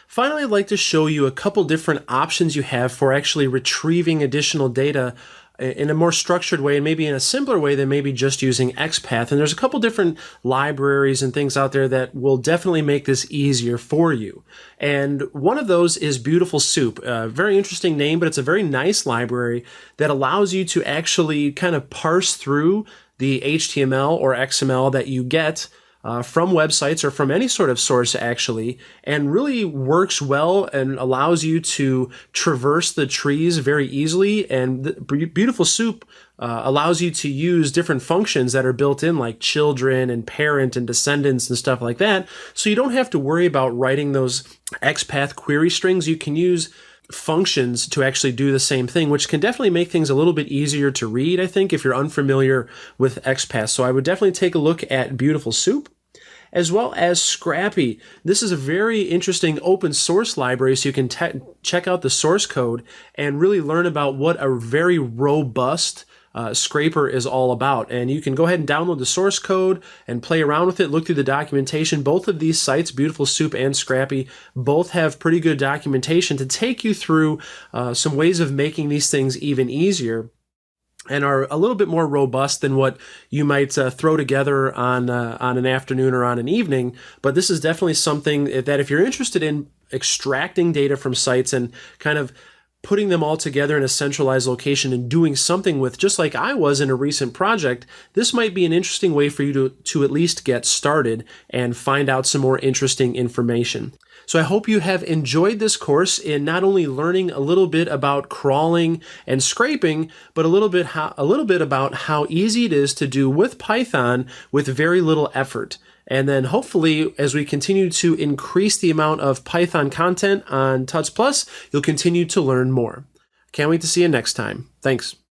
Finally, I'd like to show you a couple different options you have for actually retrieving additional data in a more structured way and maybe in a simpler way than maybe just using XPath. And there's a couple different libraries and things out there that will definitely make this easier for you. And one of those is Beautiful Soup. A very interesting name, but it's a very nice library that allows you to actually kind of parse through the HTML or XML that you get from websites or from any sort of source actually, and really works well and allows you to traverse the trees very easily. And Beautiful Soup allows you to use different functions that are built in, like children and parent and descendants and stuff like that. So you don't have to worry about writing those XPath query strings. You can use functions to actually do the same thing, which can definitely make things a little bit easier to read, I think, if you're unfamiliar with XPath. So I would definitely take a look at Beautiful Soup, as well as Scrappy. This is a very interesting open source library, so you can check out the source code and really learn about what a very robust scraper is all about. And you can go ahead and download the source code and play around with it, look through the documentation. Both of these sites, Beautiful Soup and Scrappy, both have pretty good documentation to take you through some ways of making these things even easier, and are a little bit more robust than what you might throw together on an afternoon or on an evening. But this is definitely something that if you're interested in extracting data from sites and kind of putting them all together in a centralized location and doing something with, just like I was in a recent project, this might be an interesting way for you to at least get started and find out some more interesting information. So I hope you have enjoyed this course in not only learning a little bit about crawling and scraping, but a little bit about how easy it is to do with Python with very little effort. And then hopefully, as we continue to increase the amount of Python content on Tuts Plus, you'll continue to learn more. Can't wait to see you next time. Thanks.